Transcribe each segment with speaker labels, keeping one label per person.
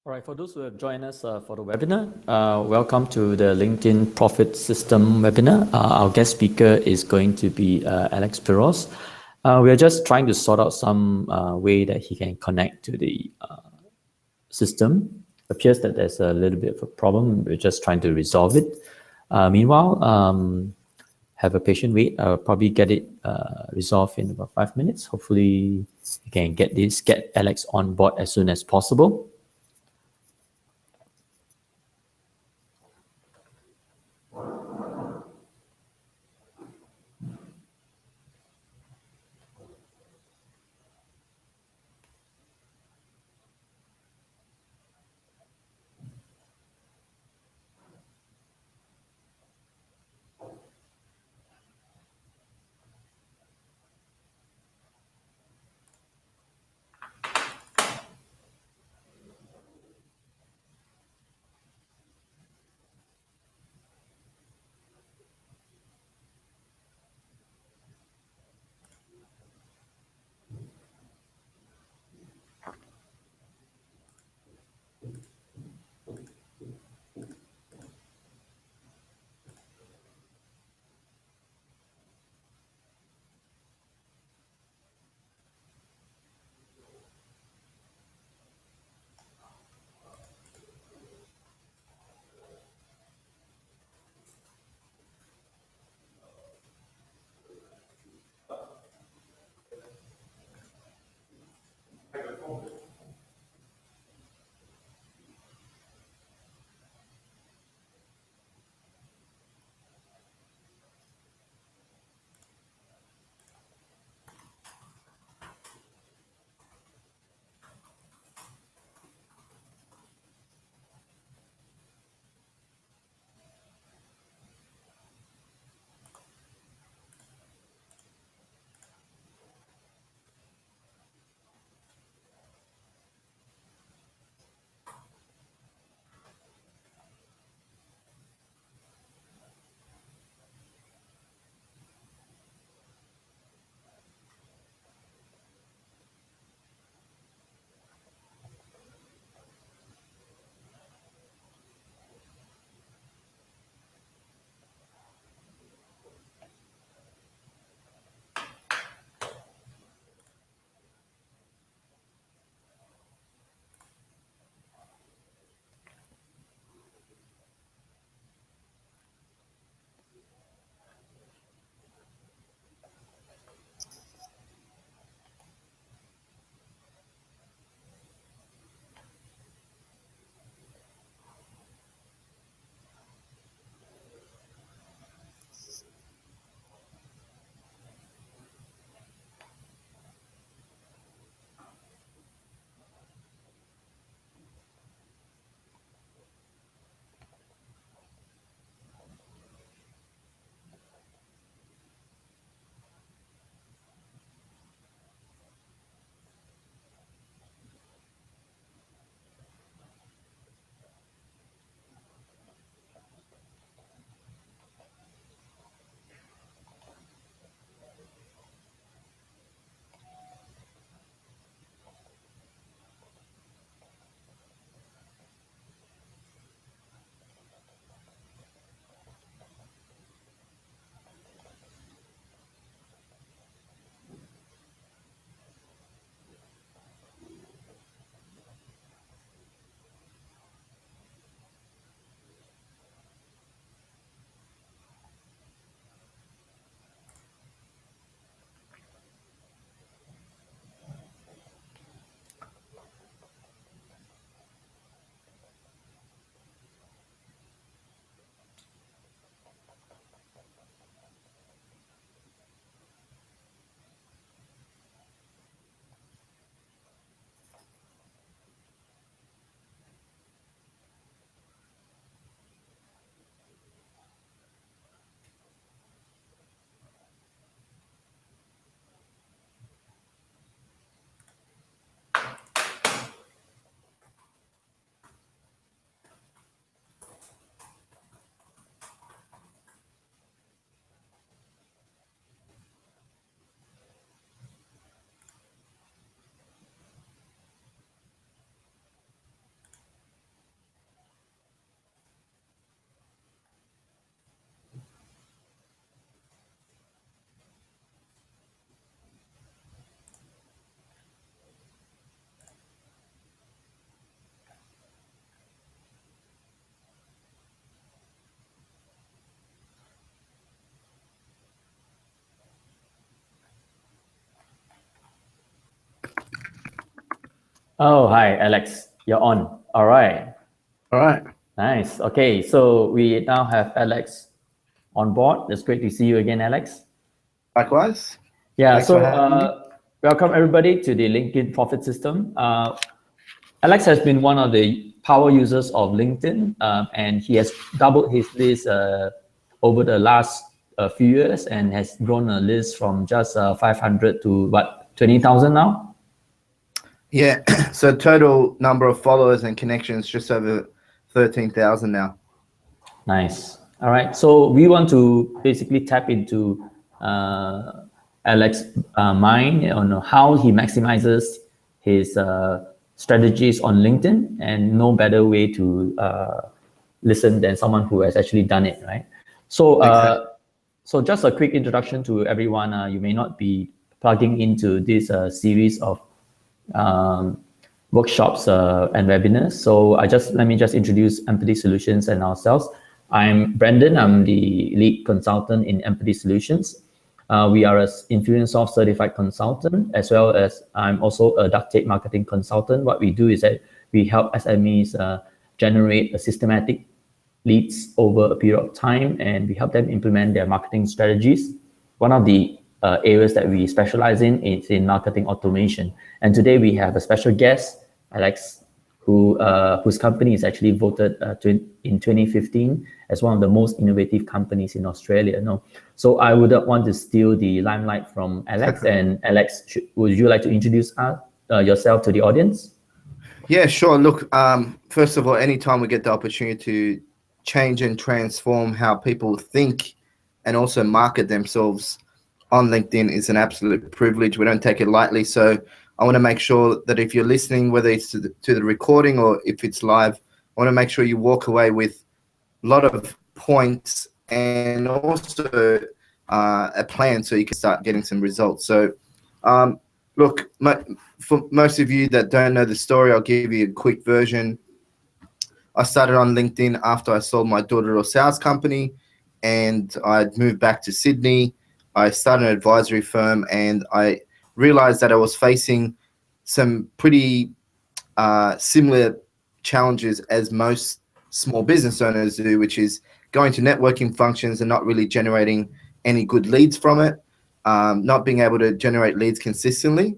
Speaker 1: All right, for those who have joined us for the webinar, welcome to the LinkedIn Profit System webinar. Our guest speaker is going to be Alex Pirouz. We're just trying to sort out some way that he can connect to the system. Appears that there's a little bit of a problem. We're just trying to resolve it. Meanwhile, have a patient wait. I'll probably get it resolved in about 5 minutes. Hopefully, we can get Alex on board as soon as possible. Oh, hi, Alex. You're on. All right.
Speaker 2: All right.
Speaker 1: Nice. Okay, so we now have Alex on board. It's great to see you again, Alex.
Speaker 2: Likewise.
Speaker 1: Yeah,
Speaker 2: Thanks for
Speaker 1: so
Speaker 2: having me.
Speaker 1: welcome everybody to the LinkedIn Profit System. Alex has been one of the power users of LinkedIn, and he has doubled his list over the last few years and has grown a list from just 500 to what, 20,000 now?
Speaker 2: Yeah. So total number of followers and connections just over 13,000 now.
Speaker 1: Nice. All right. So we want to basically tap into Alex' mind on how he maximizes his strategies on LinkedIn, and no better way to listen than someone who has actually done it, right? So,
Speaker 2: Exactly.
Speaker 1: so just a quick introduction to everyone. You may not be plugging into this series of um, workshops and webinars. So let me just introduce Empathy Solutions and ourselves. I'm Brandon. I'm the lead consultant in Empathy Solutions. We are an Infusionsoft certified consultant, as well as I'm also a duct tape marketing consultant. What we do is that we help SMEs generate a systematic leads over a period of time, and we help them implement their marketing strategies. One of the areas that we specialize in is in marketing automation. And today we have a special guest, Alex, whose company is actually voted in 2015 as one of the most innovative companies in Australia. No, so I would want to steal the limelight from Alex. And Alex, would you like to introduce yourself to the audience?
Speaker 2: Yeah, sure. Look, first of all, anytime we get the opportunity to change and transform how people think and also market themselves on LinkedIn is an absolute privilege. We don't take it lightly. So I want to make sure that if you're listening, whether it's to the recording or if it's live, I want to make sure you walk away with a lot of points and also a plan so you can start getting some results. So look, for most of you that don't know the story, I'll give you a quick version. I started on LinkedIn after I sold my door-to-door sales company, and I'd moved back to Sydney. I started an advisory firm, and I realized that I was facing some pretty similar challenges as most small business owners do, which is going to networking functions and not really generating any good leads from it, not being able to generate leads consistently,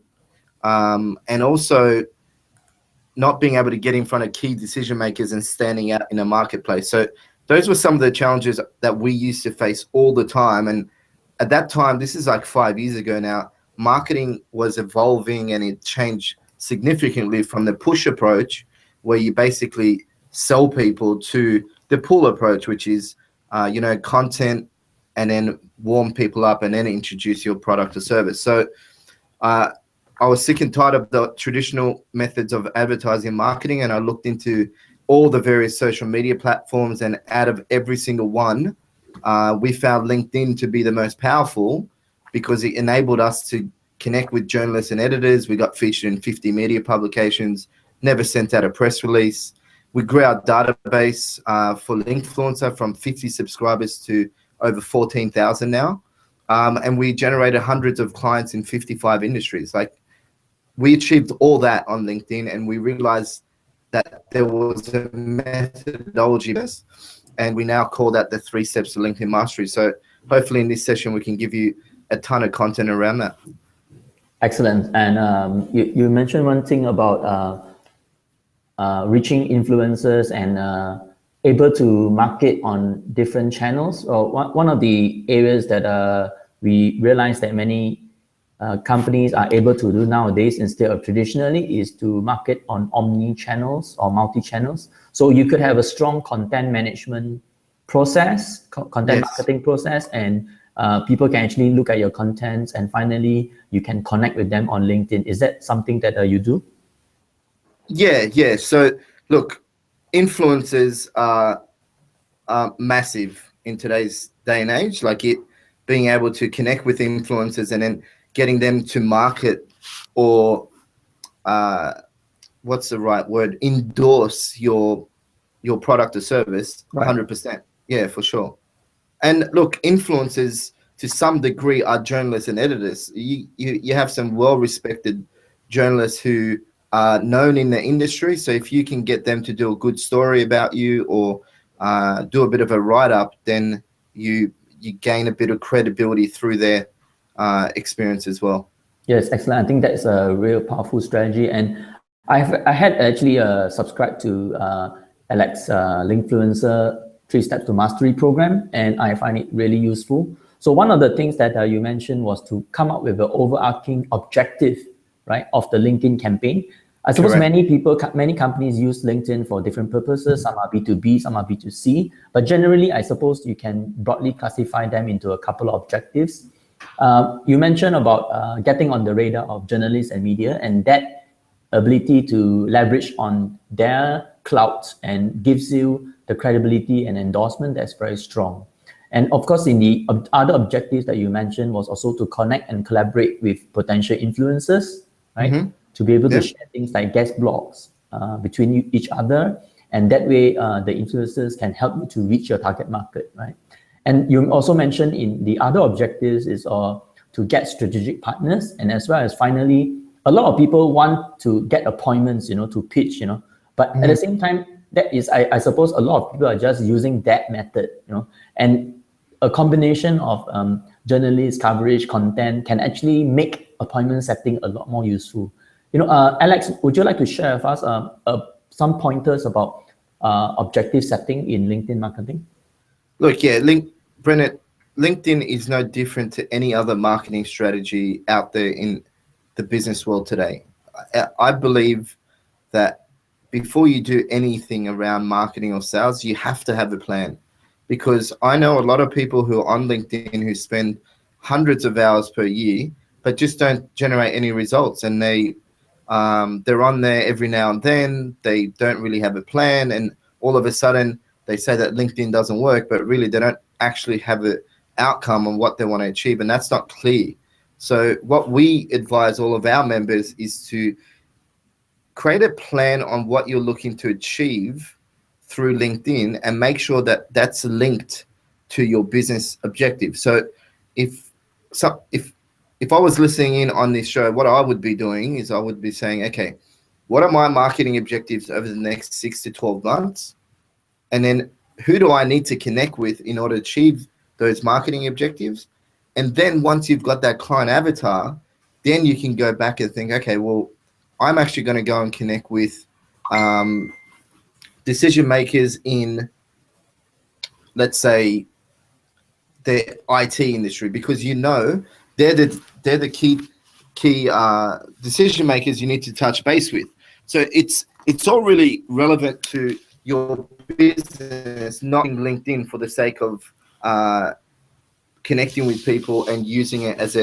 Speaker 2: and also not being able to get in front of key decision makers and standing out in a marketplace. So those were some of the challenges that we used to face all the time. And at that time, this is like 5 years ago now, marketing was evolving and it changed significantly from the push approach, where you basically sell people, to the pull approach, which is, content, and then warm people up and then introduce your product or service. So I was sick and tired of the traditional methods of advertising and marketing, and I looked into all the various social media platforms, and out of every single one, we found LinkedIn to be the most powerful because it enabled us to connect with journalists and editors. We got featured in 50 media publications, never sent out a press release. We grew our database for Linkfluencer from 50 subscribers to over 14,000 now. And we generated hundreds of clients in 55 industries. Like, we achieved all that on LinkedIn, and we realized that there was a methodology, and we now call that the 3 steps to LinkedIn mastery. So hopefully in this session, we can give you a ton of content around that.
Speaker 1: Excellent. And you mentioned one thing about reaching influencers and able to market on different channels. One of the areas that we realize that many companies are able to do nowadays, instead of traditionally, is to market on omni channels or multi channels. So you could have a strong content management process, content marketing process, and people can actually look at your contents, and finally you can connect with them on LinkedIn. Is that something that you do?
Speaker 2: Yeah. So look, influencers are massive in today's day and age. Like, it being able to connect with influencers and then getting them to market or what's the right word? Endorse your product or service.
Speaker 1: Right.
Speaker 2: 100%. Yeah, for sure. And look, influencers to some degree are journalists and editors. You have some well-respected journalists who known in the industry. So if you can get them to do a good story about you or do a bit of a write-up, then you gain a bit of credibility through their experience as well.
Speaker 1: Yes, excellent. I think that's a real powerful strategy. And I had actually subscribed to Alex Linkfluencer 3 Steps to Mastery program, and I find it really useful. So one of the things that you mentioned was to come up with an overarching objective, right, of the LinkedIn campaign. I suppose
Speaker 2: Correct.
Speaker 1: many companies use LinkedIn for different purposes. Some are B2B, some are B2C. But generally, I suppose you can broadly classify them into a couple of objectives. You mentioned about getting on the radar of journalists and media, and that ability to leverage on their clout and gives you the credibility and endorsement that's very strong. And of course, in the other objectives that you mentioned was also to connect and collaborate with potential influencers, right? To be able to share things like guest blogs between each other. And that way, the influencers can help you to reach your target market, right? And you also mentioned in the other objectives is to get strategic partners, and as well as finally, a lot of people want to get appointments, to pitch, but at the same time, that is, I suppose a lot of people are just using that method, and a combination of journalist coverage content can actually make appointment setting a lot more useful. Alex, would you like to share with us some pointers about objective setting in LinkedIn marketing?
Speaker 2: Look, yeah, Brennan, LinkedIn is no different to any other marketing strategy out there in the business world today. I believe that before you do anything around marketing or sales, you have to have a plan, because I know a lot of people who are on LinkedIn who spend hundreds of hours per year, but just don't generate any results. And they're on there every now and then. They don't really have a plan. And all of a sudden they say that LinkedIn doesn't work, but really they don't actually have an outcome on what they want to achieve. And that's not clear. So what we advise all of our members is to create a plan on what you're looking to achieve through LinkedIn and make sure that that's linked to your business objective. So if I was listening in on this show, what I would be doing is I would be saying, okay, what are my marketing objectives over the next 6 to 12 months? And then who do I need to connect with in order to achieve those marketing objectives? And then once you've got that client avatar, then you can go back and think, okay, well, I'm actually going to go and connect with decision makers in, let's say, the IT industry, because they're the key decision makers you need to touch base with. So it's all really relevant to your business, not in LinkedIn for the sake of connecting with people and using it as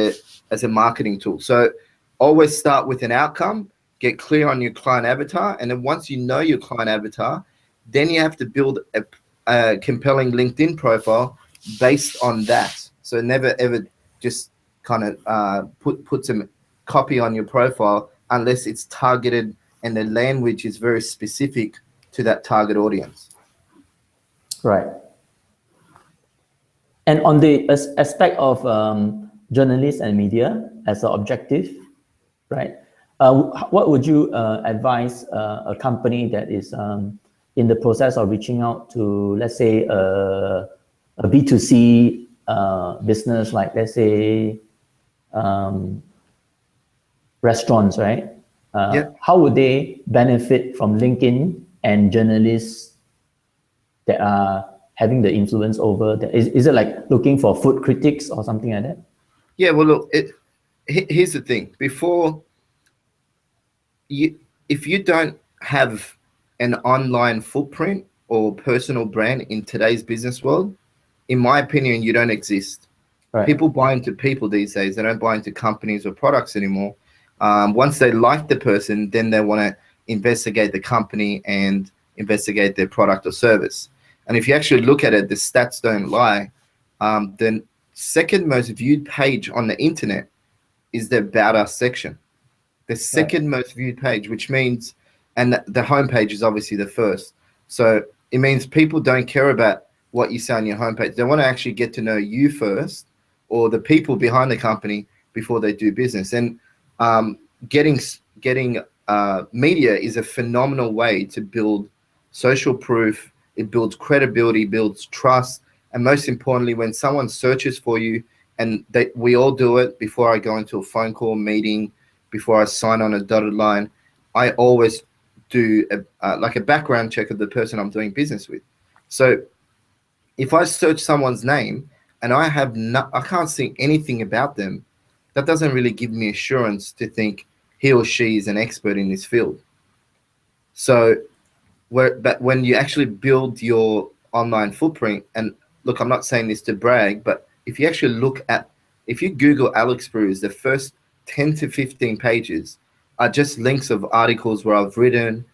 Speaker 2: a marketing tool. So always start with an outcome, get clear on your client avatar, and then once you know your client avatar, then you have to build a compelling LinkedIn profile based on that. So never ever just kind of put some copy on your profile unless it's targeted and the language is very specific to that target audience.
Speaker 1: Right. And on the aspect of journalists and media as an objective, right? What would you advise a company that is in the process of reaching out to, let's say, a B2C business, like, let's say, restaurants, right? How would they benefit from LinkedIn and journalists that are having the influence over that? Is it like looking for food critics or something like that?
Speaker 2: Yeah, well, look, here's the thing. If you don't have an online footprint or personal brand in today's business world, in my opinion, you don't exist. Right. People buy into people these days. They don't buy into companies or products anymore. Once they like the person, then they want to investigate the company and investigate their product or service. And if you actually look at it, the stats don't lie. The second most viewed page on the internet is the About Us section. The second most viewed page, which means, and the homepage is obviously the first. So it means people don't care about what you say on your homepage. They want to actually get to know you first, or the people behind the company, before they do business. And getting media is a phenomenal way to build social proof. It builds credibility, builds trust, and most importantly, when someone searches for you, and we all do it before I go into a phone call meeting, before I sign on a dotted line, I always do like a background check of the person I'm doing business with. So if I search someone's name and I can't see anything about them, that doesn't really give me assurance to think he or she is an expert in this field. So but when you actually build your online footprint, and look, I'm not saying this to brag, but if you actually if you Google Alex Pirouz, the first 10 to 15 pages are just links of articles where I've written,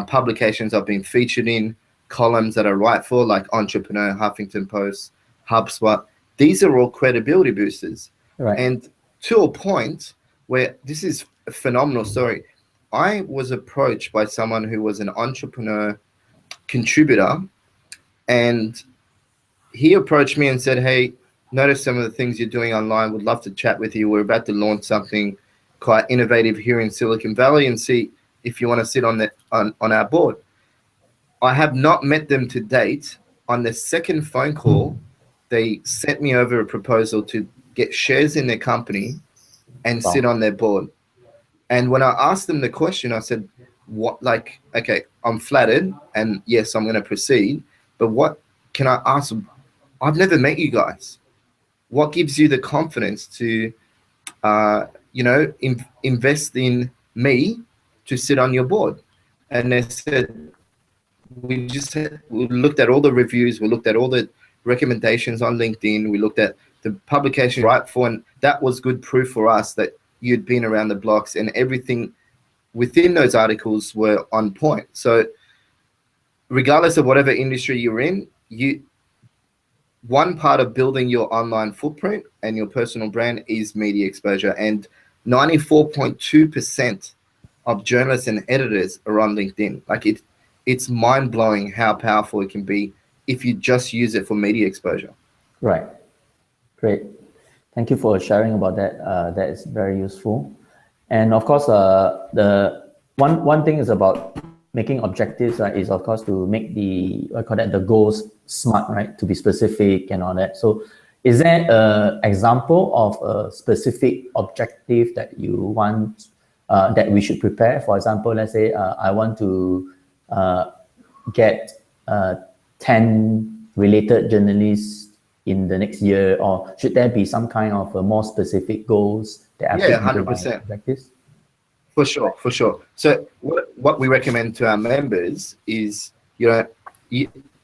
Speaker 2: publications I've been featured in, columns that I write for, like Entrepreneur, Huffington Post, HubSpot. These are all credibility boosters.
Speaker 1: Right.
Speaker 2: And to a point where this is a phenomenal story, I was approached by someone who was an entrepreneur contributor, and he approached me and said, "Hey, notice some of the things you're doing online. Would love to chat with you. We're about to launch something quite innovative here in Silicon Valley and see if you want to sit on our board." I have not met them to date. On the second phone call, they sent me over a proposal to get shares in their company and sit on their board. And when I asked them the question, I said, "What? Like, okay, I'm flattered, and yes, I'm going to proceed. But what can I ask? I've never met you guys. What gives you the confidence to, invest in me to sit on your board?" And they said, we looked at all the reviews, we looked at all the recommendations on LinkedIn, we looked at the publication right for, and that was good proof for us that you'd been around the blocks and everything within those articles were on point. So regardless of whatever industry you're in, one part of building your online footprint and your personal brand is media exposure. And 94.2% of journalists and editors are on LinkedIn. Like it's mind-blowing how powerful it can be if you just use it for media exposure.
Speaker 1: Right. Great. Thank you for sharing about that. That is very useful. And of course, the one thing is about making objectives, right, is of course to make the goals smart, right, to be specific and all that. So is there an example of a specific objective that you want, that we should prepare? For example, let's say I want to get 10 related journalists in the next year, or should there be some kind of more specific goals that are
Speaker 2: 100%.
Speaker 1: objectives?
Speaker 2: For sure. So what we recommend to our members is,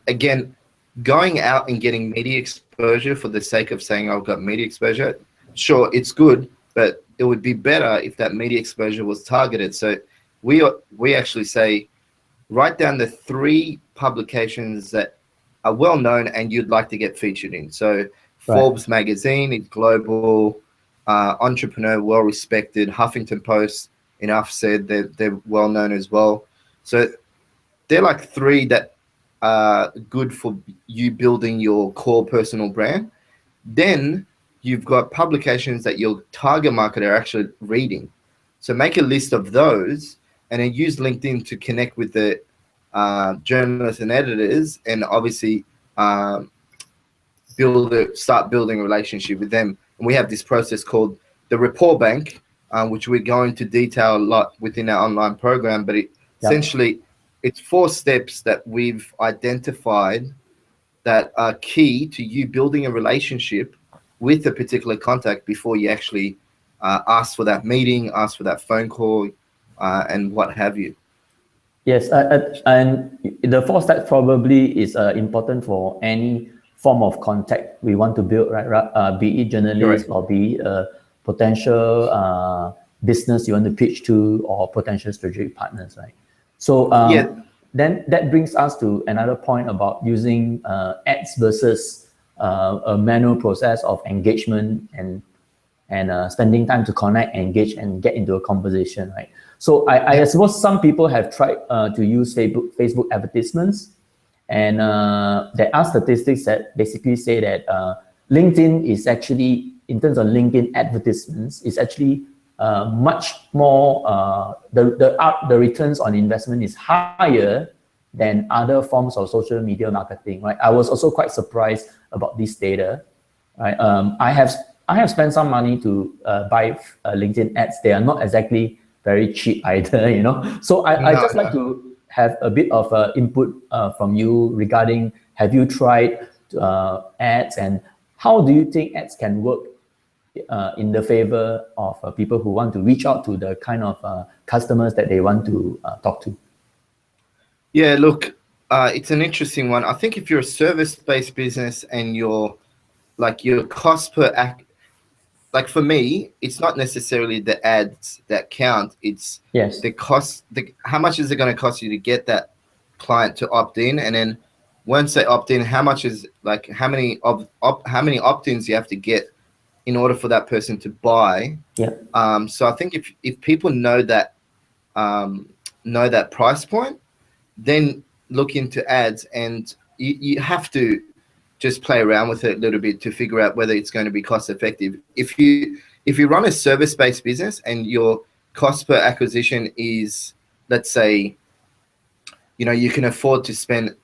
Speaker 2: again, going out and getting media exposure for the sake of saying I've got media exposure. Sure, it's good, but it would be better if that media exposure was targeted. So we actually say, write down the 3 publications that are well known and you'd like to get featured in. So Forbes magazine, it's global, Entrepreneur, well respected, Huffington Post, enough said, they're well known as well. So they're like 3 that are good for you building your core personal brand. Then you've got publications that your target market are actually reading. So make a list of those and then use LinkedIn to connect with the journalists and editors, and obviously start building a relationship with them. And we have this process called the Rapport Bank, which we're going to detail a lot within our online program, but essentially it's 4 steps that we've identified that are key to you building a relationship with a particular contact before you actually ask for that meeting, ask for that phone call, and what have you.
Speaker 1: Yes, and the 4 steps probably is important for any form of contact we want to build, right? Be it journalist or be it a potential business you want to pitch to, or potential strategic partners, right? So then that brings us to another point about using ads versus a manual process of engagement and spending time to connect, engage, and get into a conversation, right? So I suppose some people have tried to use Facebook advertisements, and there are statistics that basically say that LinkedIn is actually, in terms of LinkedIn advertisements, is actually much more, the returns on investment is higher than other forms of social media marketing, right? I was also quite surprised about this data, right? I have spent some money to buy LinkedIn ads. They are not exactly very cheap either, you know. So I just like to have a bit of input from you regarding, have you tried ads, and how do you think ads can work in the favor of people who want to reach out to the kind of customers that they want to talk to?
Speaker 2: Yeah, look, it's an interesting one. I think if you're a service-based business and your cost per act, like for me, it's not necessarily the ads that count. It's
Speaker 1: Yes.
Speaker 2: the cost. How much is it going to cost you to get that client to opt in, and then once they opt in, how much is how many opt-ins you have to get in order for that person to buy.
Speaker 1: Yeah.
Speaker 2: So I think if people know that price point, then look into ads, and you have to just play around with it a little bit to figure out whether it's going to be cost effective. If you run a service-based business and your cost per acquisition is, let's say, you can afford to spend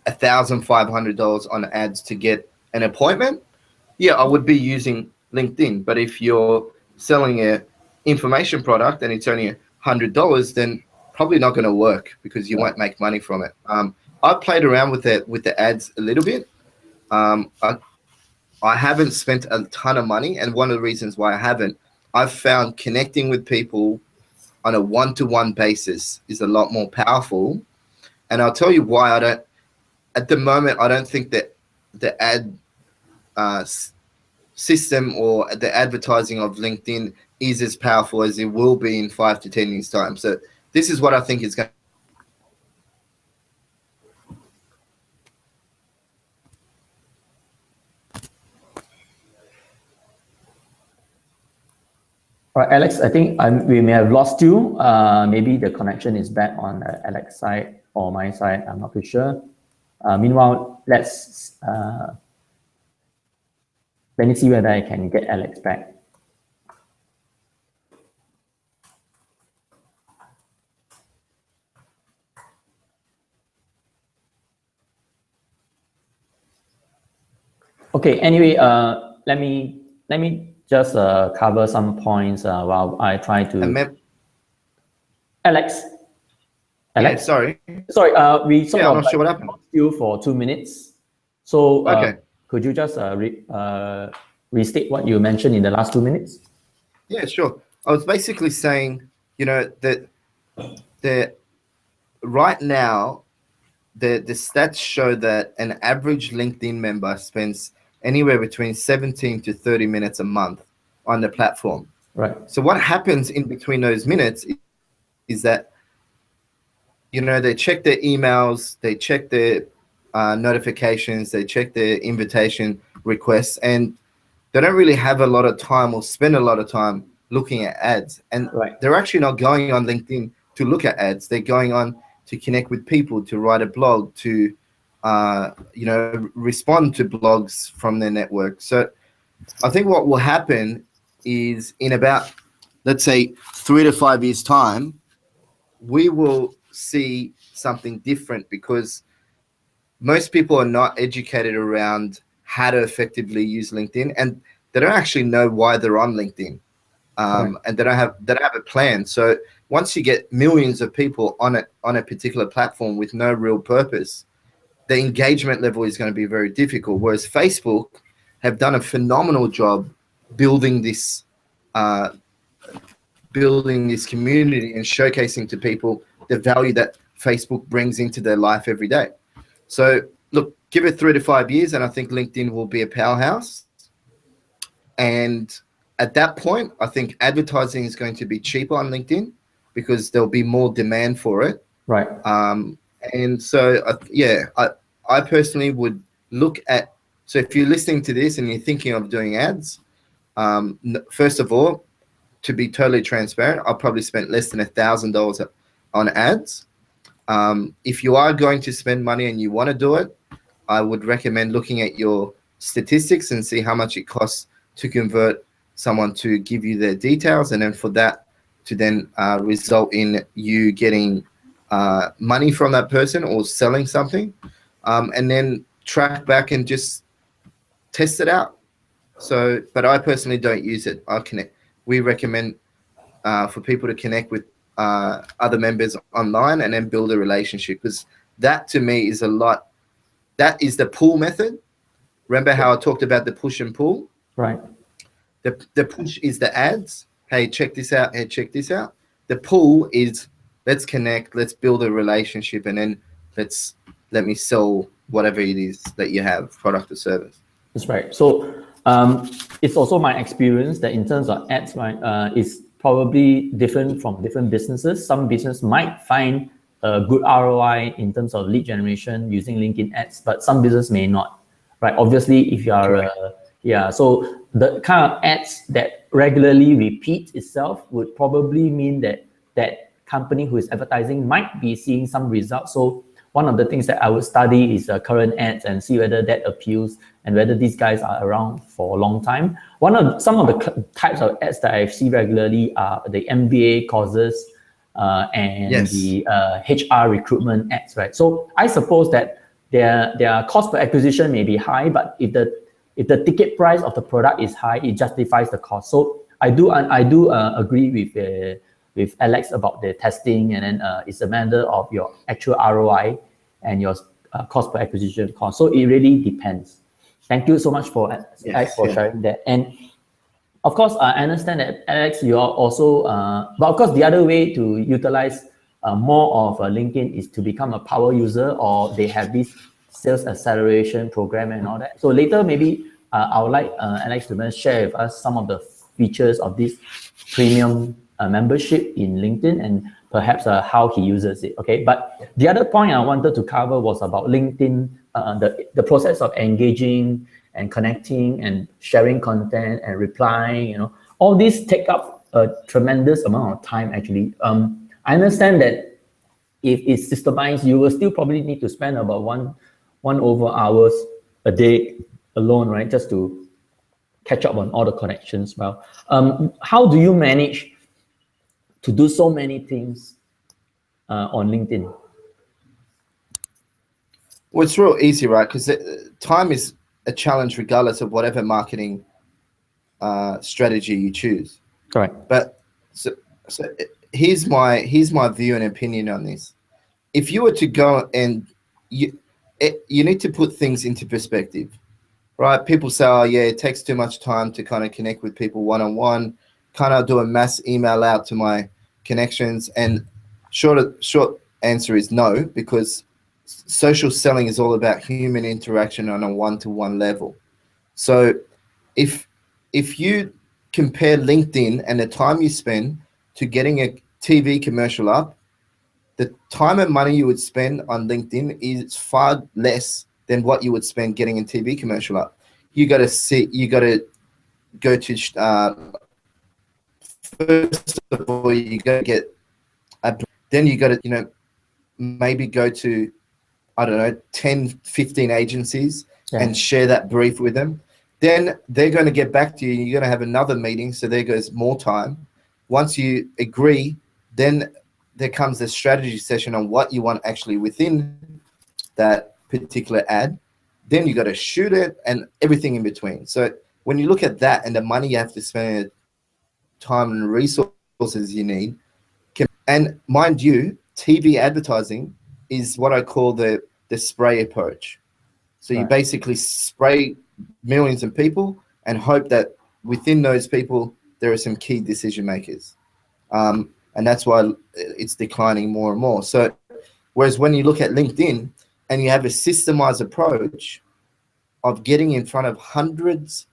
Speaker 2: $1,500 on ads to get an appointment, yeah, I would be using LinkedIn. But if you're selling a information product and it's only $100, then probably not going to work because you won't make money from it. I played around with the ads a little bit. I haven't spent a ton of money, and one of the reasons why I haven't, I've found connecting with people on a one-to-one basis is a lot more powerful. And I'll tell you why at the moment, I don't think that the ad system or the advertising of LinkedIn is as powerful as it will be in 5 to 10 years' time. So this is what I think is going.
Speaker 1: All right, Alex, I think we may have lost you. Maybe the connection is back on Alex's side or my side. I'm not too sure. Meanwhile, let me see whether I can get Alex back. Okay. Anyway, let me just cover some points while I try to. Alex.
Speaker 2: Yeah, sorry.
Speaker 1: We sort of
Speaker 2: I'm not sure what happened.
Speaker 1: You for 2 minutes. So
Speaker 2: okay.
Speaker 1: Could you just restate what you mentioned in the last 2 minutes?
Speaker 2: Yeah, sure. I was basically saying, that right now, the stats show that an average LinkedIn member spends anywhere between 17 to 30 minutes a month on the platform.
Speaker 1: Right.
Speaker 2: So what happens in between those minutes is that, they check their emails, they check their notifications, they check their invitation requests, and they don't really have a lot of time or spend a lot of time looking at ads. And they're actually not going on LinkedIn to look at ads. They're going on to connect with people, to write a blog, to respond to blogs from their network. So I think what will happen is in about, let's say, 3 to 5 years' time, we will see something different because most people are not educated around how to effectively use LinkedIn, and they don't actually know why they're on LinkedIn, and they don't have a plan. So once you get millions of people on a particular platform with no real purpose, the engagement level is going to be very difficult. Whereas Facebook have done a phenomenal job building this community and showcasing to people the value that Facebook brings into their life every day. So look, give it 3 to 5 years, and I think LinkedIn will be a powerhouse. And at that point, I think advertising is going to be cheaper on LinkedIn because there'll be more demand for it.
Speaker 1: Right.
Speaker 2: And so, I personally would look at, so if you're listening to this and you're thinking of doing ads, first of all, to be totally transparent, I'll probably spend less than $1,000 on ads. If you are going to spend money and you want to do it, I would recommend looking at your statistics and see how much it costs to convert someone to give you their details, and then for that to then result in you getting money from that person or selling something, and then track back and just test it out. So, but I personally don't use it. We recommend for people to connect with other members online and then build a relationship, because that to me is a lot. That is the pull method. Remember how I talked about the push and pull?
Speaker 1: Right.
Speaker 2: The push is the ads. Hey, check this out. Hey, check this out. The pull is let's connect, let's build a relationship, and then let me sell whatever it is that you have, product or service.
Speaker 1: That's right. So it's also my experience that in terms of ads, right, is probably different from different businesses. Some business might find a good ROI in terms of lead generation using LinkedIn ads, but some business may not, right? Obviously, if you are, so the kind of ads that regularly repeat itself would probably mean that that company who is advertising might be seeing some results. So one of the things that I would study is current ads and see whether that appeals and whether these guys are around for a long time. Some of the types of ads that I see regularly are the MBA courses and the HR recruitment ads, right? So I suppose that their cost per acquisition may be high, but if the ticket price of the product is high, it justifies the cost. So I do agree with Alex about the testing, and then it's a matter of your actual ROI and your cost per acquisition cost. So it really depends. Thank you so much for sharing that. And of course, I understand that Alex, you are also, but of course, the other way to utilize more of LinkedIn is to become a power user, or they have this sales acceleration program and all that. So later, maybe I would like Alex to share with us some of the features of this premium membership in LinkedIn, and perhaps how he uses it. Okay, but the other point I wanted to cover was about LinkedIn, the process of engaging and connecting and sharing content and replying. All these take up a tremendous amount of time. Actually, I understand that if it's systemized, you will still probably need to spend about one over hours a day alone, right, just to catch up on all the connections. Well, how do you manage to do so many things on LinkedIn?
Speaker 2: Well, it's real easy, right? Because time is a challenge regardless of whatever marketing strategy you choose.
Speaker 1: Correct.
Speaker 2: But so here's my view and opinion on this. If you were to go and you need to put things into perspective, right? People say, oh yeah, it takes too much time to kind of connect with people one-on-one. Kind of do a mass email out to my connections? And short answer is no, because social selling is all about human interaction on a one-to-one level. So if you compare LinkedIn and the time you spend to getting a TV commercial up, the time and money you would spend on LinkedIn is far less than what you would spend getting a TV commercial up. You got to go to first of all, you got to get then you got to maybe go to, I don't know, 10 15 agencies and share that brief with them. Then they're going to get back to you. You're going to have another meeting, so there goes more time. Once you agree, then there comes a strategy session on what you want actually within that particular ad. Then you got to shoot it and everything in between. So when you look at that and the money you have to spend, time and resources you need, and mind you, TV advertising is what I call the spray approach. So you basically spray millions of people and hope that within those people there are some key decision makers, and that's why it's declining more and more. So whereas when you look at LinkedIn and you have a systemized approach of getting in front of hundreds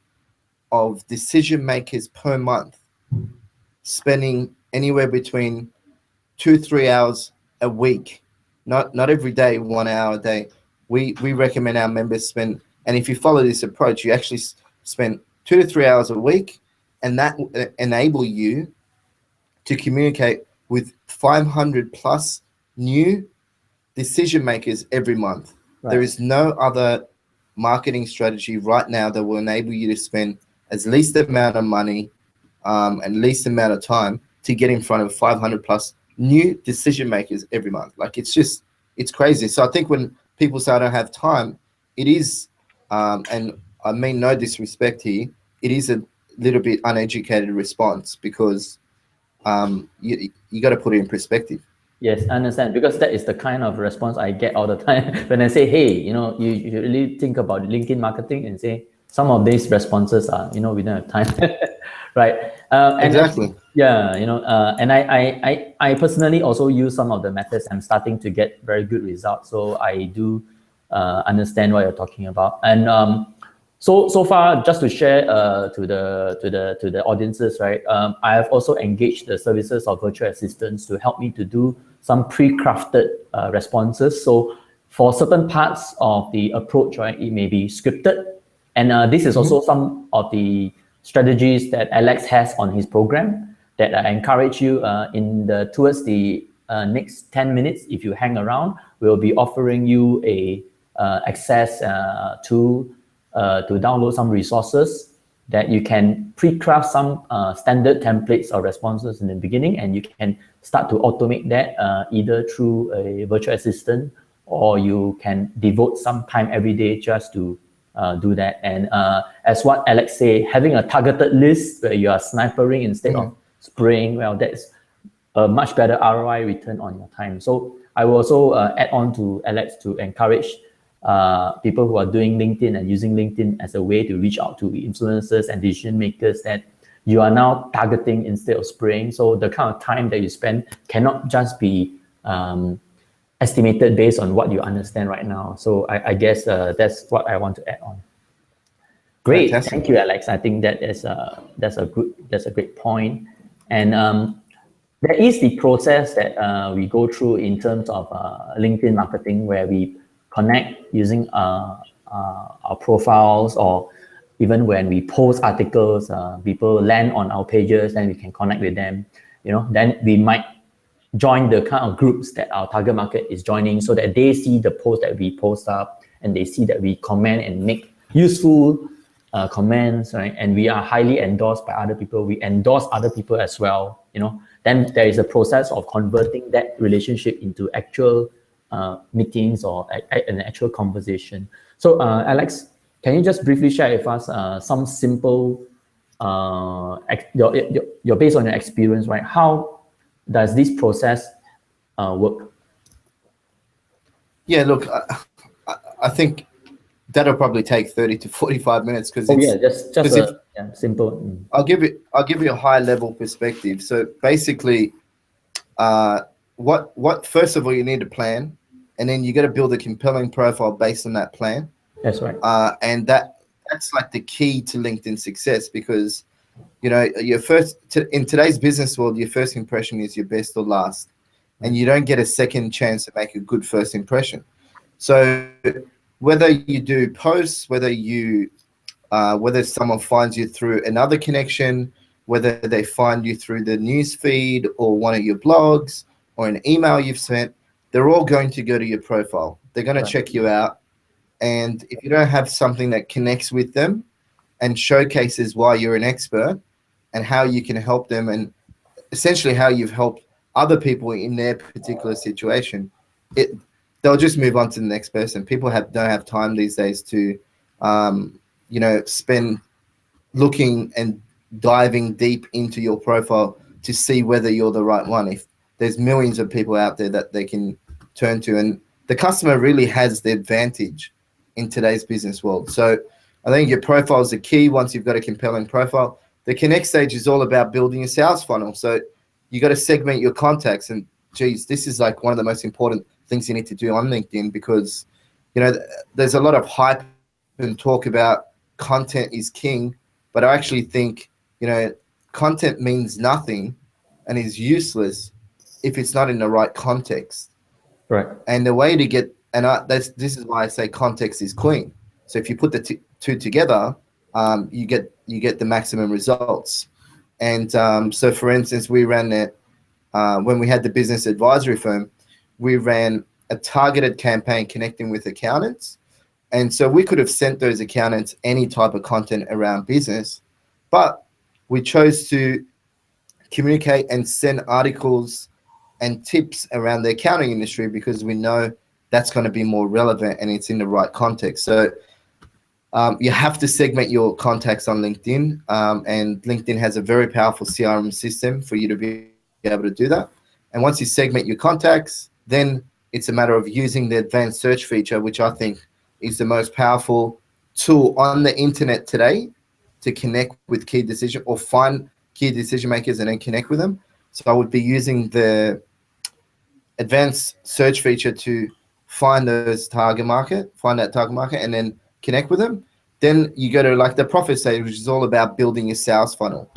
Speaker 2: of decision makers per month, spending anywhere between 2-3 hours a week, not every day, 1 hour a day. We recommend our members spend, and if you follow this approach, you actually spend 2 to 3 hours a week, and that will enable you to communicate with 500 plus new decision makers every month. Right. There is no other marketing strategy right now that will enable you to spend as least amount of money and least amount of time to get in front of 500 plus new decision makers every month. Like it's crazy. So I think when people say I don't have time, it is, and I mean no disrespect here, it is a little bit uneducated response because you got to put it in perspective.
Speaker 1: Yes, I understand, because that is the kind of response I get all the time when I say, hey, you should really think about LinkedIn marketing, and say some of these responses are, we don't have time, right?
Speaker 2: Exactly.
Speaker 1: Yeah, and I personally also use some of the methods. I'm starting to get very good results, so I do understand what you're talking about. And so far, just to share to the audiences, right? I have also engaged the services of virtual assistants to help me to do some pre-crafted responses. So for certain parts of the approach, right, it may be scripted, and this is also some of the strategies that Alex has on his program that I encourage you towards the next 10 minutes. If you hang around, we'll be offering you a access to download some resources that you can pre-craft some standard templates or responses in the beginning, and you can start to automate that either through a virtual assistant, or you can devote some time every day just to do that. And as what Alex say, having a targeted list where you are snipering instead of spraying, well, that's a much better ROI, return on your time. So I will also add on to Alex to encourage people who are doing LinkedIn and using LinkedIn as a way to reach out to influencers and decision makers, that you are now targeting instead of spraying. So the kind of time that you spend cannot just be estimated based on what you understand right now. So I guess that's what I want to add on. Great,
Speaker 2: Fantastic.
Speaker 1: thank you, Alex. I think that's a great point. And there is the process that we go through in terms of LinkedIn marketing, where we connect using our profiles, or even when we post articles, people land on our pages, and we can connect with them. Then we might join the kind of groups that our target market is joining, so that they see the post that we post up, and they see that we comment and make useful comments, right? And we are highly endorsed by other people. We endorse other people as well. Then there is a process of converting that relationship into actual meetings or an actual conversation. So Alex, can you just briefly share with us some simple, your based on your experience, right? How does this process work?
Speaker 2: Yeah, look, I think that'll probably take 30 to 45 minutes because
Speaker 1: just simple.
Speaker 2: I'll give you a high level perspective. So basically, what first of all, you need a plan, and then you got to build a compelling profile based on that plan.
Speaker 1: That's right.
Speaker 2: And that's like the key to LinkedIn success, because in today's business world, your first impression is your best or last, and you don't get a second chance to make a good first impression. So whether you do posts, whether someone finds you through another connection, whether they find you through the news feed or one of your blogs or an email you've sent, they're all going to go to your profile. They're going to check you out. And if you don't have something that connects with them and showcases why you're an expert and how you can help them, and essentially how you've helped other people in their particular situation, they'll just move on to the next person. People don't have time these days to, spend looking and diving deep into your profile to see whether you're the right one. If there's millions of people out there that they can turn to, and the customer really has the advantage in today's business world. So I think your profile is the key. Once you've got a compelling profile, the connect stage is all about building a sales funnel. So you got to segment your contacts, and geez, this is like one of the most important things you need to do on LinkedIn, because there's a lot of hype and talk about content is king, but I actually think content means nothing and is useless if it's not in the right context.
Speaker 1: Right.
Speaker 2: And the way to get, this is why I say context is queen. So if you put the two together, you get the maximum results. And so for instance, we ran that when we had the business advisory firm, we ran a targeted campaign connecting with accountants. And so we could have sent those accountants any type of content around business, but we chose to communicate and send articles and tips around the accounting industry because we know that's going to be more relevant and it's in the right context. So you have to segment your contacts on LinkedIn, and LinkedIn has a very powerful CRM system for you to be able to do that. And once you segment your contacts, then it's a matter of using the advanced search feature, which I think is the most powerful tool on the internet today to connect with key decision or find key decision makers and then connect with them. So I would be using the advanced search feature to find that target market, and then connect with them. Then you go to like the profit stage, which is all about building your sales funnel.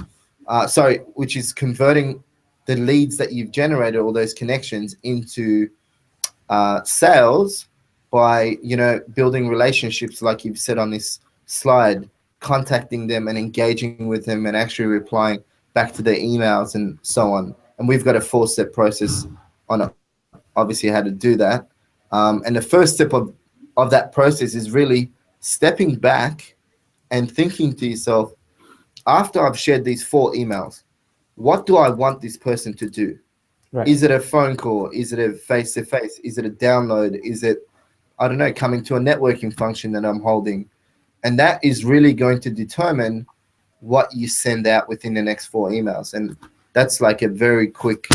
Speaker 2: Which is converting the leads that you've generated, all those connections, into sales by, building relationships, like you've said on this slide, contacting them and engaging with them and actually replying back to their emails and so on. And we've got a 4-step process on obviously how to do that. And the first step of that process is really stepping back and thinking to yourself, after I've shared these 4 emails, what do I want this person to do? Right. Is it a phone call? Is it a face-to-face? Is it a download? Is it, I don't know, coming to a networking function that I'm holding? And that is really going to determine what you send out within the next 4 emails. And that's like a very quick,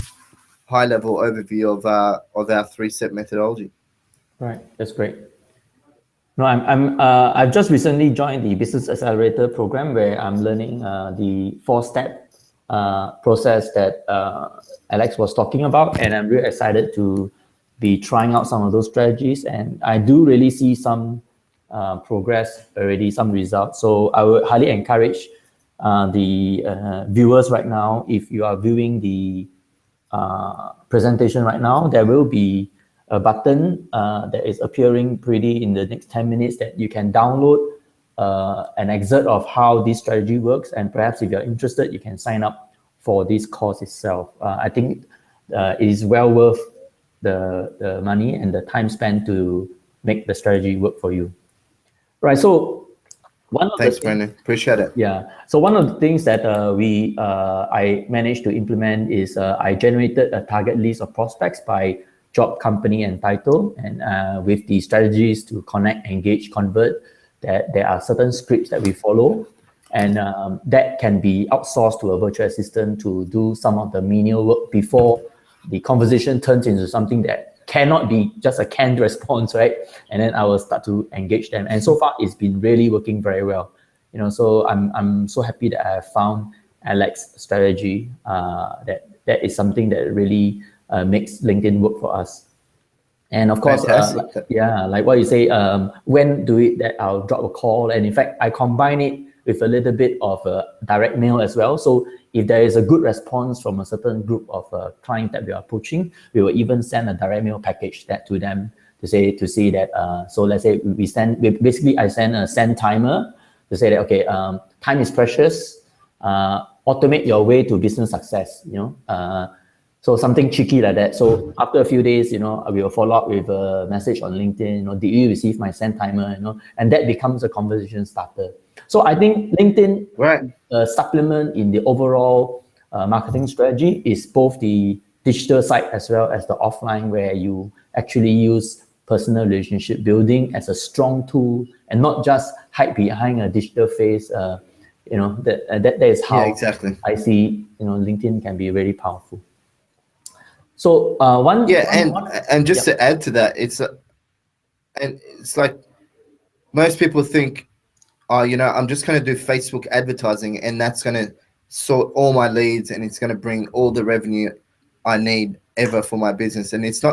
Speaker 2: high-level overview of our 3-step methodology.
Speaker 1: Right, that's great. No, I've just recently joined the Business Accelerator program where I'm learning the 4-step process that Alex was talking about, and I'm really excited to be trying out some of those strategies. And I do really see some progress already, some results. So I would highly encourage the viewers right now, if you are viewing the presentation right now, there will be a button that is appearing pretty in the next 10 minutes that you can download an excerpt of how this strategy works. And perhaps if you're interested, you can sign up for this course itself. I think it is well worth the money and the time spent to make the strategy work for you. Right, so
Speaker 2: thanks, Brendan. Appreciate it.
Speaker 1: Yeah. So one of the things that I managed to implement is I generated a target list of prospects by job, company, and title. And with the strategies to connect, engage, convert, there are certain scripts that we follow. And that can be outsourced to a virtual assistant to do some of the menial work before the conversation turns into something that cannot be just a canned response, right? And then I will start to engage them. And so far, it's been really working very well. So I'm so happy that I have found Alex's strategy. That is something that really makes LinkedIn work for us. And of course, like what you say, when do it that I'll drop a call. And in fact, I combine it with a little bit of a direct mail as well. So if there is a good response from a certain group of clients that we are approaching, we will even send a direct mail package that to them to see that. So let's say I send a send timer to say that, okay, time is precious. Automate your way to business success. So something cheeky like that. So after a few days, we will follow up with a message on LinkedIn. Did you receive my send timer? And that becomes a conversation starter. So I think LinkedIn, supplement in the overall marketing strategy is both the digital side as well as the offline, where you actually use personal relationship building as a strong tool and not just hide behind a digital face. That is how
Speaker 2: exactly.
Speaker 1: I see LinkedIn can be really powerful. So
Speaker 2: and just to add to that, it's like most people think, I'm just going to do Facebook advertising and that's going to sort all my leads and it's going to bring all the revenue I need ever for my business. And it's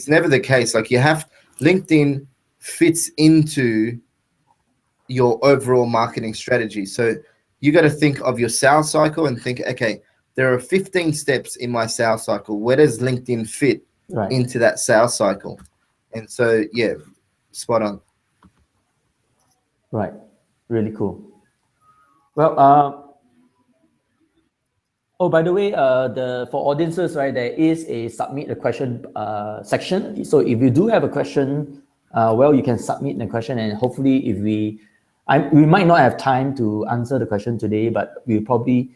Speaker 2: never the case. Like LinkedIn fits into your overall marketing strategy. So you got to think of your sales cycle and think, okay, there are 15 steps in my sales cycle. Where does LinkedIn fit into that sales cycle? And so, spot on.
Speaker 1: Right. Really cool. Well, by the way, for audiences, right, there is a submit a question section. So if you do have a question, you can submit the question, and hopefully, if we might not have time to answer the question today, but we'll probably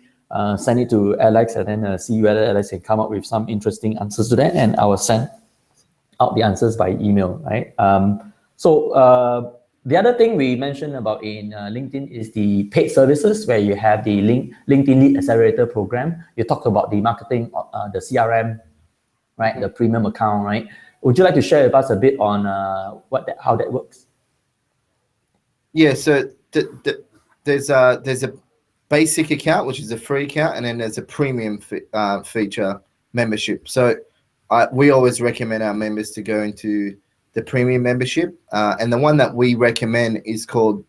Speaker 1: send it to Alex and then see whether Alex can come up with some interesting answers to that, and I will send out the answers by email, right? So the other thing we mentioned about in LinkedIn is the paid services, where you have the LinkedIn Lead Accelerator program. You talked about the marketing, the CRM, right? The premium account, right? Would you like to share with us a bit on how that works?
Speaker 2: Yeah, so there's a basic account, which is a free account, and then there's a premium feature membership. So we always recommend our members to go into the premium membership, and the one that we recommend is called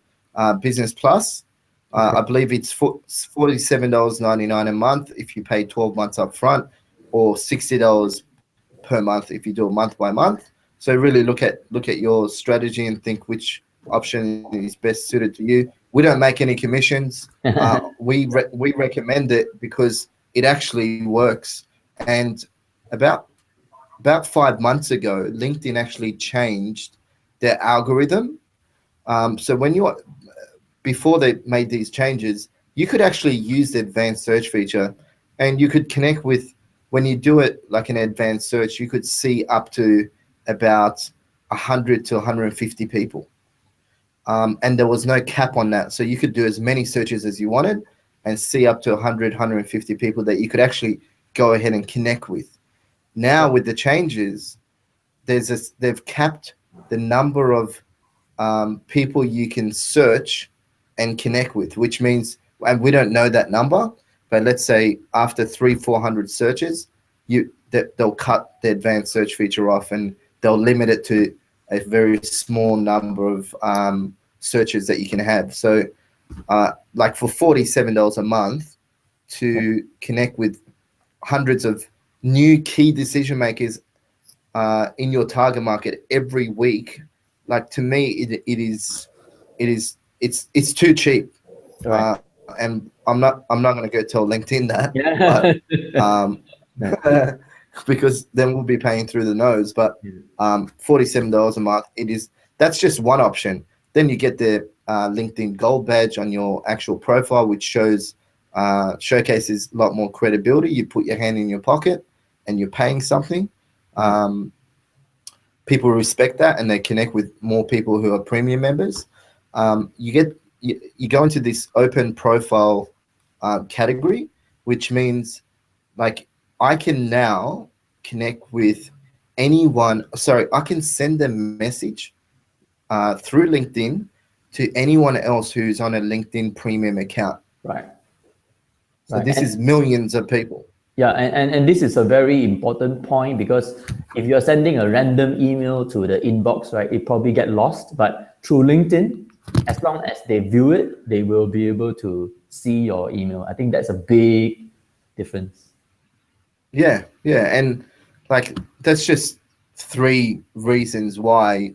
Speaker 2: Business Plus. I believe it's $47.99 a month if you pay 12 months up front, or $60 per month if you do it month by month. So really look at your strategy and think which option is best suited to you. We don't make any commissions. We recommend it because it actually works. And about 5 months ago, LinkedIn actually changed their algorithm. So before they made these changes, you could actually use the advanced search feature, and you could connect with, when you do it like an advanced search, you could see up to about 100 to 150 people. And there was no cap on that. So you could do as many searches as you wanted and see up to 100, 150 people that you could actually go ahead and connect with. Now with the changes, they've capped the number of people you can search and connect with, which means, and we don't know that number, but let's say after 300-400 searches, they'll cut the advanced search feature off, and they'll limit it to a very small number of searches that you can have. So like for $47 a month to connect with hundreds of new key decision makers in your target market every week, like, to me, it's too cheap.
Speaker 1: Right.
Speaker 2: And I'm not going to go tell LinkedIn that, but, because then we'll be paying through the nose. But $47 a month, that's just one option. Then you get the LinkedIn Gold badge on your actual profile, which showcases a lot more credibility. You put your hand in your pocket and you're paying something. People respect that, and they connect with more people who are premium members. You go into this open profile category, which means, like, I can now connect with anyone. Sorry, I can send a message through LinkedIn to anyone else who's on a LinkedIn premium account.
Speaker 1: Right.
Speaker 2: So this is millions of people.
Speaker 1: Yeah, and this is a very important point, because if you're sending a random email to the inbox, right, it probably get lost. But through LinkedIn, as long as they view it, they will be able to see your email. I think that's a big difference.
Speaker 2: Yeah, and like, that's just 3 reasons why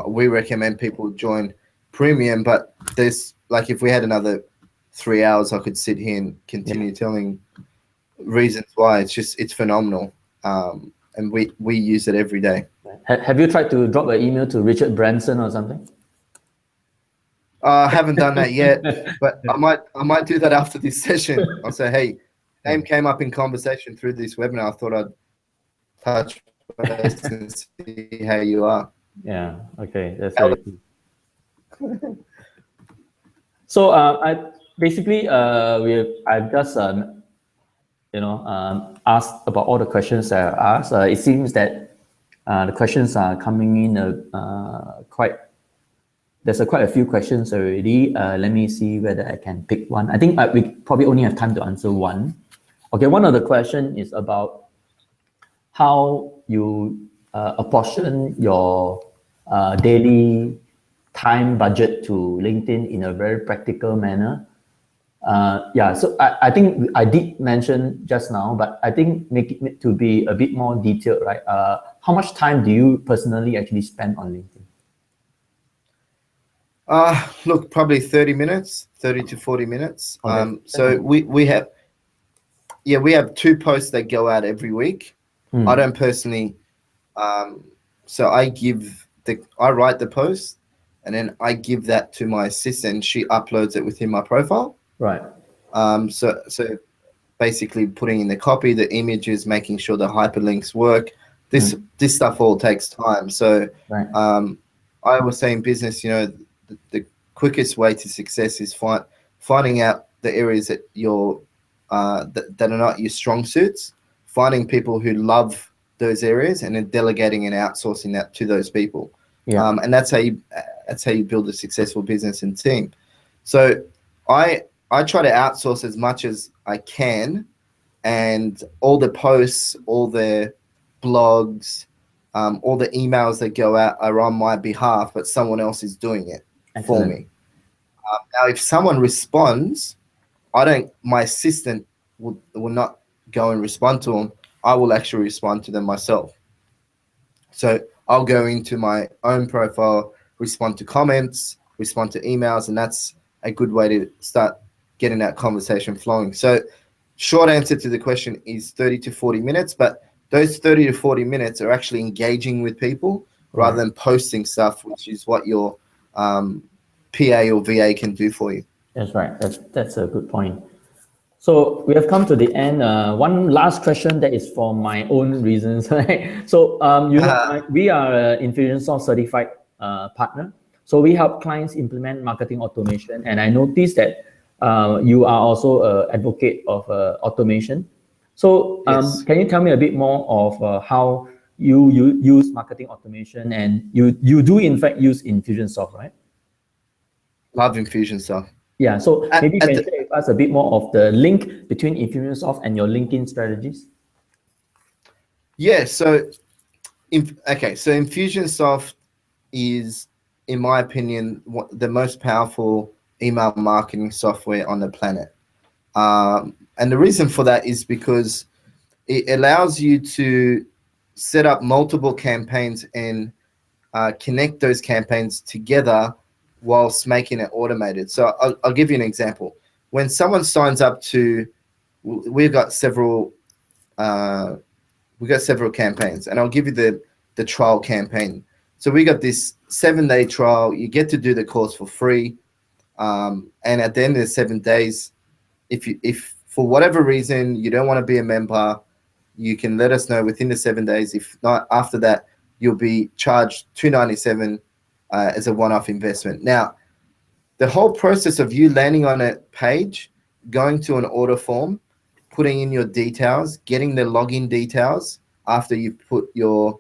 Speaker 2: we recommend people join premium. But there's, like, if we had another 3 hours, I could sit here and continue telling reasons why. It's phenomenal, and we use it every day.
Speaker 1: Have you tried to drop an email to Richard Branson or something?
Speaker 2: I haven't done that yet, but I might do that after this session. I'll say, hey, name came up in conversation through this webinar. I thought I'd touch base and see how you are.
Speaker 1: Yeah. Okay. That's very cool. So I've just asked about all the questions that I asked. It seems that the questions are coming in there's quite a few questions already. Let me see whether I can pick one. I think we probably only have time to answer one. Okay, one of the questions is about how you apportion your daily time budget to LinkedIn in a very practical manner. So I think I did mention just now, but I think make it to be a bit more detailed, right? How much time do you personally actually spend on LinkedIn?
Speaker 2: Look, probably 30 to 40 minutes.
Speaker 1: Okay.
Speaker 2: So we have 2 posts that go out every week. I don't personally, so I write the post, and then I give that to my assistant. She uploads it within my profile.
Speaker 1: Right.
Speaker 2: So basically putting in the copy, the images, making sure the hyperlinks work. This stuff all takes time. So
Speaker 1: Right.
Speaker 2: I was saying business, the quickest way to success is finding out the areas that that are not your strong suits, finding people who love those areas, and then delegating and outsourcing that to those people.
Speaker 1: Yeah.
Speaker 2: And that's how you build a successful business and team. So I try to outsource as much as I can, and all the posts, all the blogs, all the emails that go out are on my behalf, but someone else is doing it for me. Now, if someone responds, my assistant will not go and respond to them. I will actually respond to them myself. So I'll go into my own profile, respond to comments, respond to emails, and that's a good way to start getting that conversation flowing. So short answer to the question is 30 to 40 minutes, but those 30 to 40 minutes are actually engaging with people rather than posting stuff, which is what your PA or VA can do for you.
Speaker 1: That's right. That's a good point. So we have come to the end. One last question that is for my own reasons. Right? So we are an Infusionsoft certified partner. So we help clients implement marketing automation, and I noticed that you are also an advocate of automation. So
Speaker 2: Yes.
Speaker 1: can you tell me a bit more of how you use marketing automation, and you do in fact use Infusionsoft, right?
Speaker 2: Love Infusionsoft.
Speaker 1: Yeah, so maybe you can share with us a bit more of the link between Infusionsoft and your LinkedIn strategies.
Speaker 2: Yeah, so Infusionsoft is, in my opinion, the most powerful email marketing software on the planet. And the reason for that is because it allows you to set up multiple campaigns and connect those campaigns together whilst making it automated. So I'll give you an example. When someone signs up we've got several campaigns, and I'll give you the trial campaign. So we got this 7-day trial. You get to do the course for free, and at the end of the 7 days, if for whatever reason you don't want to be a member, you can let us know within the 7 days. If not, after that, you'll be charged $297 as a one-off investment. Now, the whole process of you landing on a page, going to an order form, putting in your details, getting the login details after you've put your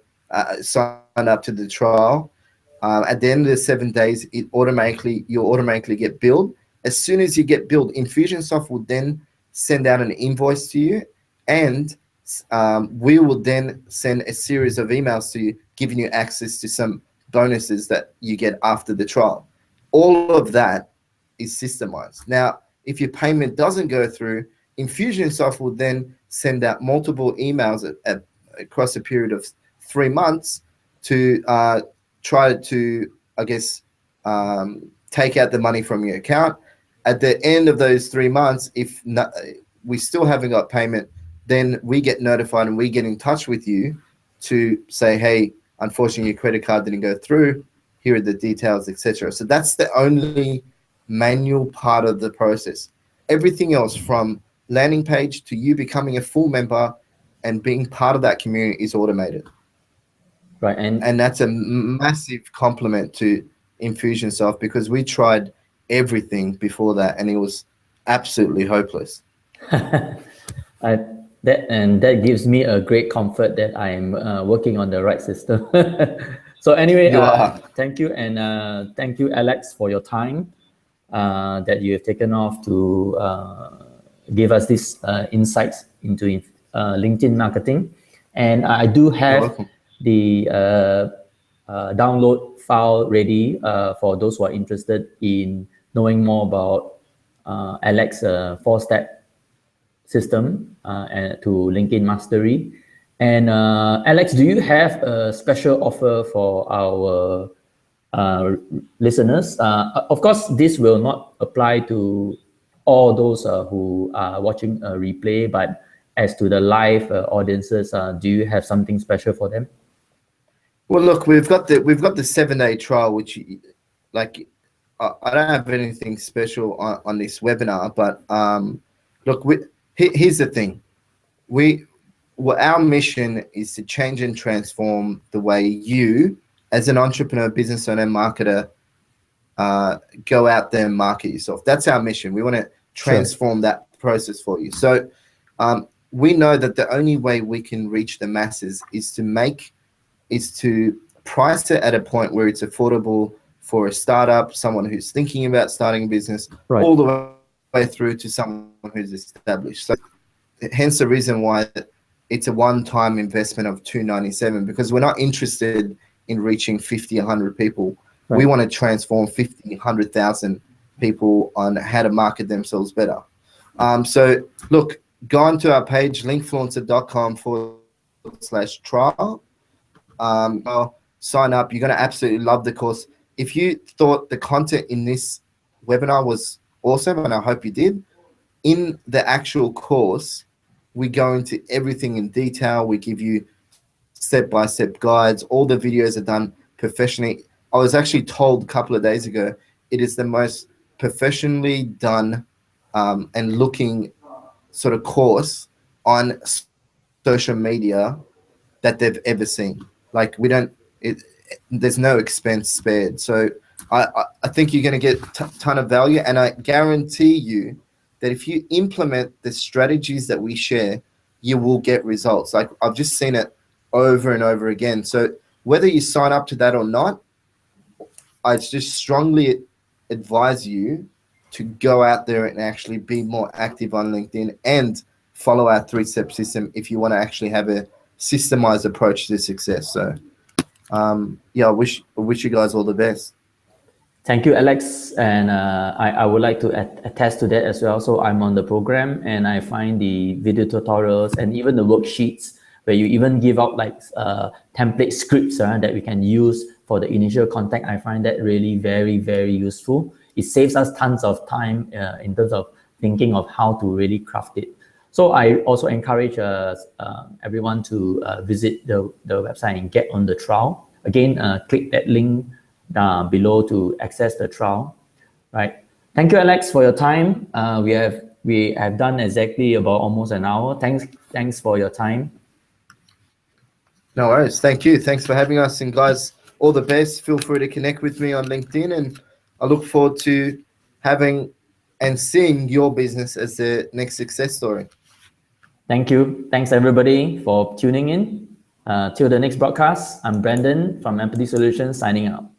Speaker 2: signed up to the trial. At the end of the 7 days, you'll automatically get billed. As soon as you get billed, Infusionsoft will then send out an invoice to you, and we will then send a series of emails to you, giving you access to some bonuses that you get after the trial. All of that is systemized. Now, if your payment doesn't go through, Infusionsoft will then send out multiple emails across a period of 3 months to try to, I guess, take out the money from your account. At the end of those 3 months, if we still haven't got payment, then we get notified and we get in touch with you to say, hey, unfortunately, your credit card didn't go through. Here are the details, etc. So that's the only manual part of the process. Everything else, from landing page to you becoming a full member and being part of that community, is automated.
Speaker 1: Right,
Speaker 2: and that's a massive compliment to Infusionsoft, because we tried everything before that and it was absolutely hopeless.
Speaker 1: That gives me a great comfort that I'm working on the right system. So anyway, thank you, and thank you, Alex, for your time that you have taken off to give us these insights into LinkedIn marketing. And I do have the download file ready for those who are interested in knowing more about Alex 4-step system and to LinkedIn Mastery. And Alex, do you have a special offer for our listeners? Of course, this will not apply to all those who are watching a replay, but as to the live audiences, do you have something special for them?
Speaker 2: Well, look, we've got the 7-day trial, which, like, I don't have anything special on this webinar, but look, here's the thing. Our mission is to change and transform the way you, as an entrepreneur, business owner, marketer, go out there and market yourself. That's our mission. We want to transform that process for you. So we know that the only way we can reach the masses is to price it at a point where it's affordable for a startup, someone who's thinking about starting a business, all the way through to someone who's established. So hence the reason why it's a one-time investment of $297, because we're not interested in reaching 50, 100 people. We want to transform 50, 100,000 people on how to market themselves better. So look, go onto our page, linkfluencer.com/trial. Sign up. You're going to absolutely love the course. If you thought the content in this webinar was awesome, and I hope you did, in the actual course, we go into everything in detail. We give you step-by-step guides. All the videos are done professionally. I was actually told a couple of days ago, it is the most professionally done and looking sort of course on social media that they've ever seen. Like there's no expense spared. So I think you're going to get a ton of value, and I guarantee you that if you implement the strategies that we share, you will get results. Like I've just seen it over and over again. So whether you sign up to that or not, I just strongly advise you to go out there and actually be more active on LinkedIn and follow our 3-step system if you want to actually have a systemized approach to success. So yeah, I wish you guys all the best.
Speaker 1: Thank you, Alex. And I would like to attest to that as well. So I'm on the program, and I find the video tutorials and even the worksheets where you even give out like template scripts that we can use for the initial contact. I find that really very, very useful. It saves us tons of time in terms of thinking of how to really craft it. So I also encourage everyone to visit the website and get on the trial. Again, click that link below to access the trial. Right. Thank you, Alex, for your time. We have done exactly about almost an hour. Thanks for your time.
Speaker 2: No worries. Thank you. Thanks for having us. And guys, all the best. Feel free to connect with me on LinkedIn, and I look forward to having and seeing your business as the next success story.
Speaker 1: Thank you. Thanks, everybody, for tuning in. Till the next broadcast, I'm Brandon from Empathy Solutions signing out.